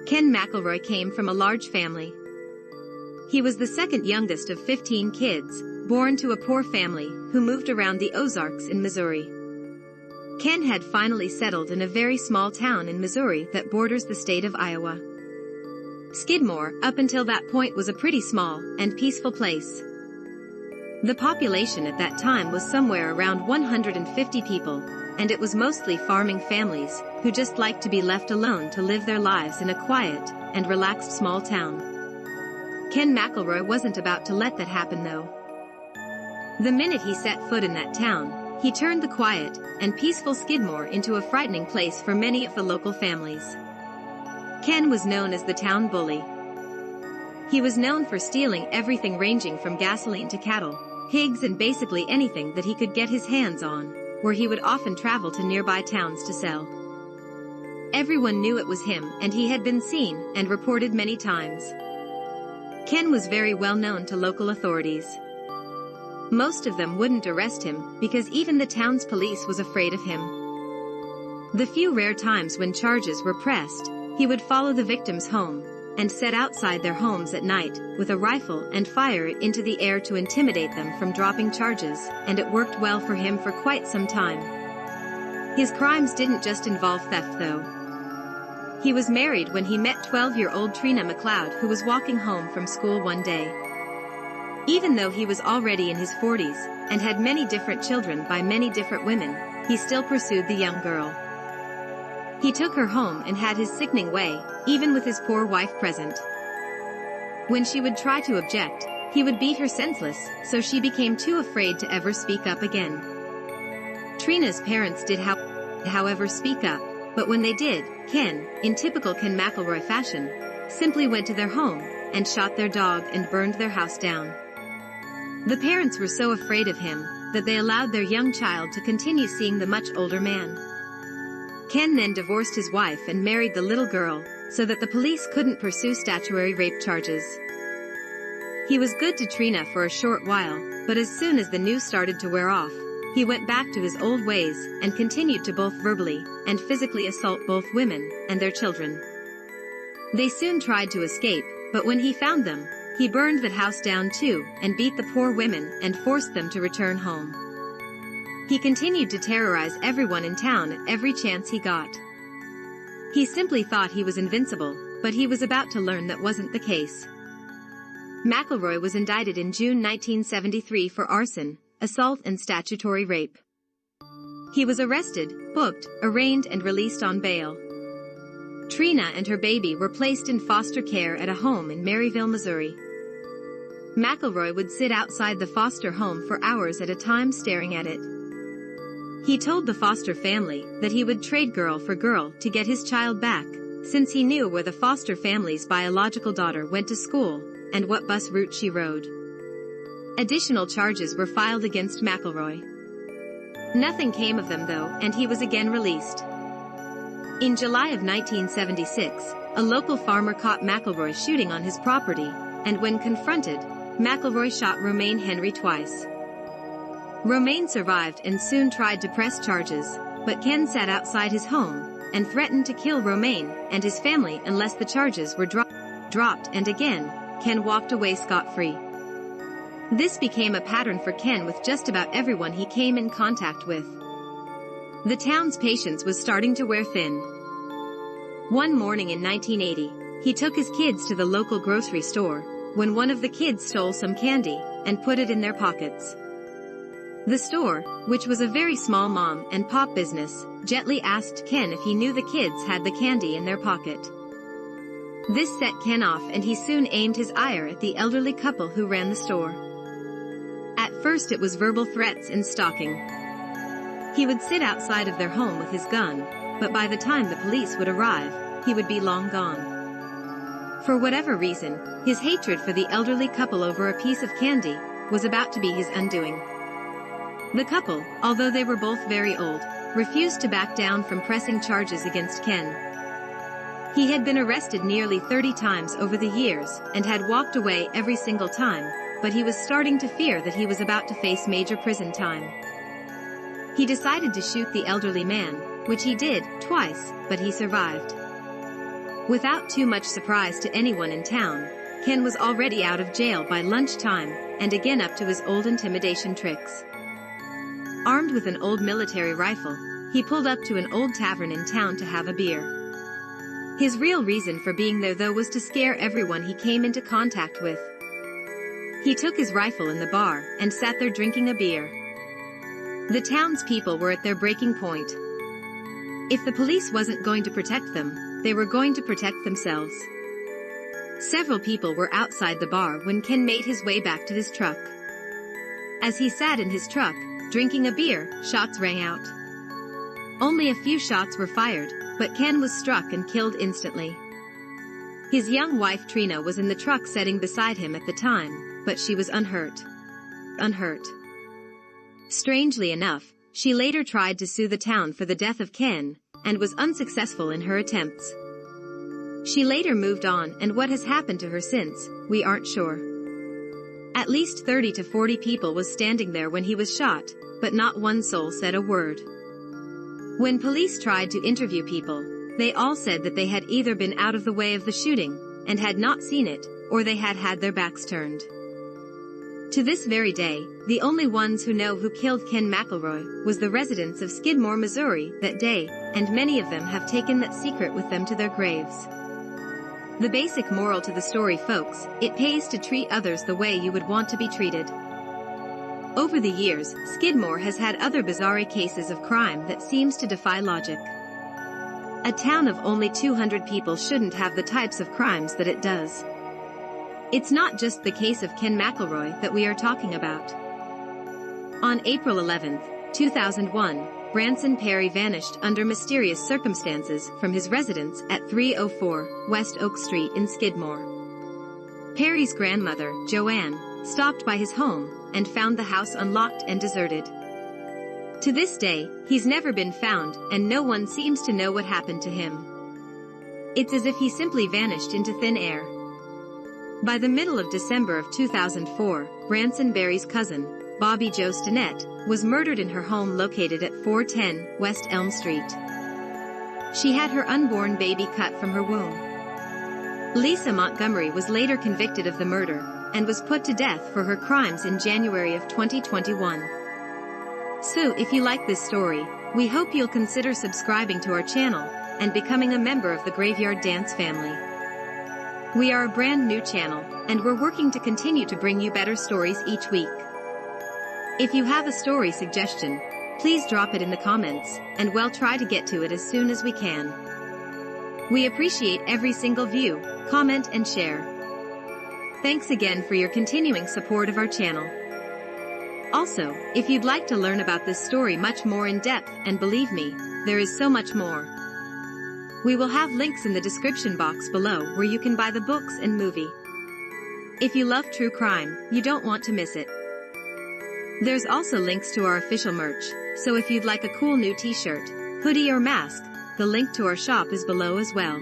Ken McElroy came from a large family. He was the second youngest of 15 kids, born to a poor family who moved around the Ozarks in Missouri. Ken had finally settled in a very small town in Missouri that borders the state of Iowa. Skidmore, up until that point, was a pretty small and peaceful place. The population at that time was somewhere around 150 people, and it was mostly farming families who just liked to be left alone to live their lives in a quiet and relaxed small town. Ken McElroy wasn't about to let that happen though. The minute he set foot in that town, he turned the quiet and peaceful Skidmore into a frightening place for many of the local families. Ken was known as the town bully. He was known for stealing everything ranging from gasoline to cattle, pigs, and basically anything that he could get his hands on, where he would often travel to nearby towns to sell. Everyone knew it was him, and he had been seen and reported many times. Ken was very well known to local authorities. Most of them wouldn't arrest him because even the town's police was afraid of him. The few rare times when charges were pressed, he would follow the victims home and sit outside their homes at night with a rifle and fire it into the air to intimidate them from dropping charges, and it worked well for him for quite some time. His crimes didn't just involve theft though. He was married when he met 12-year-old Trina McLeod, who was walking home from school one day. Even though he was already in his 40s and had many different children by many different women, he still pursued the young girl. He took her home and had his sickening way, even with his poor wife present. When she would try to object, he would beat her senseless, so she became too afraid to ever speak up again. Trina's parents did however speak up, but when they did, Ken, in typical Ken McElroy fashion, simply went to their home and shot their dog and burned their house down. The parents were so afraid of him that they allowed their young child to continue seeing the much older man. Ken then divorced his wife and married the little girl, so that the police couldn't pursue statutory rape charges. He was good to Trina for a short while, but as soon as the news started to wear off, he went back to his old ways and continued to both verbally and physically assault both women and their children. They soon tried to escape, but when he found them, he burned that house down too and beat the poor women and forced them to return home. He continued to terrorize everyone in town at every chance he got. He simply thought he was invincible, but he was about to learn that wasn't the case. McElroy was indicted in June 1973 for arson, assault, and statutory rape. He was arrested, booked, arraigned, and released on bail. Trina and her baby were placed in foster care at a home in Maryville, Missouri. McElroy would sit outside the foster home for hours at a time staring at it. He told the foster family that he would trade girl for girl to get his child back, since he knew where the foster family's biological daughter went to school and what bus route she rode. Additional charges were filed against McElroy. Nothing came of them though, and he was again released. In July of 1976, a local farmer caught McElroy shooting on his property, and when confronted, McElroy shot Romaine Henry twice. Romaine survived and soon tried to press charges, but Ken sat outside his home and threatened to kill Romaine and his family unless the charges were dropped, and again, Ken walked away scot-free. This became a pattern for Ken with just about everyone he came in contact with. The town's patience was starting to wear thin. One morning in 1980, he took his kids to the local grocery store when one of the kids stole some candy and put it in their pockets. The store, which was a very small mom and pop business, gently asked Ken if he knew the kids had the candy in their pocket. This set Ken off, and he soon aimed his ire at the elderly couple who ran the store. At first it was verbal threats and stalking. He would sit outside of their home with his gun, but by the time the police would arrive, he would be long gone. For whatever reason, his hatred for the elderly couple over a piece of candy was about to be his undoing. The couple, although they were both very old, refused to back down from pressing charges against Ken. He had been arrested nearly 30 times over the years and had walked away every single time, but he was starting to fear that he was about to face major prison time. He decided to shoot the elderly man, which he did, twice, but he survived. Without too much surprise to anyone in town, Ken was already out of jail by lunchtime, and again up to his old intimidation tricks. Armed with an old military rifle, he pulled up to an old tavern in town to have a beer. His real reason for being there though was to scare everyone he came into contact with. He took his rifle in the bar and sat there drinking a beer. The townspeople were at their breaking point. If the police wasn't going to protect them, they were going to protect themselves. Several people were outside the bar when Ken made his way back to his truck. As he sat in his truck, drinking a beer, shots rang out. Only a few shots were fired, but Ken was struck and killed instantly. His young wife Trina was in the truck sitting beside him at the time, but she was unhurt. Strangely enough, she later tried to sue the town for the death of Ken, and was unsuccessful in her attempts. She later moved on, and what has happened to her since, we aren't sure. At least 30 to 40 people was standing there when he was shot, but not one soul said a word. When police tried to interview people, they all said that they had either been out of the way of the shooting, and had not seen it, or they had had their backs turned. To this very day, the only ones who know who killed Ken McElroy was the residents of Skidmore, Missouri, that day, and many of them have taken that secret with them to their graves. The basic moral to the story, folks, it pays to treat others the way you would want to be treated. Over the years, Skidmore has had other bizarre cases of crime that seems to defy logic. A town of only 200 people shouldn't have the types of crimes that it does. It's not just the case of Ken McElroy that we are talking about. On April 11, 2001, Branson Perry vanished under mysterious circumstances from his residence at 304 West Oak Street in Skidmore. Perry's grandmother, Joanne, stopped by his home and found the house unlocked and deserted. To this day, he's never been found, and no one seems to know what happened to him. It's as if he simply vanished into thin air. By the middle of December of 2004, Branson Perry's cousin, Bobby Jo Stinnett, was murdered in her home located at 410 West Elm Street. She had her unborn baby cut from her womb. Lisa Montgomery was later convicted of the murder, and was put to death for her crimes in January of 2021. So if you like this story, we hope you'll consider subscribing to our channel, and becoming a member of the Graveyard Dance family. We are a brand new channel, and we're working to continue to bring you better stories each week. If you have a story suggestion, please drop it in the comments, and we'll try to get to it as soon as we can. We appreciate every single view, comment and share. Thanks again for your continuing support of our channel. Also, if you'd like to learn about this story much more in depth, and believe me, there is so much more. We will have links in the description box below where you can buy the books and movie. If you love true crime, you don't want to miss it. There's also links to our official merch, so if you'd like a cool new t-shirt, hoodie or mask, the link to our shop is below as well.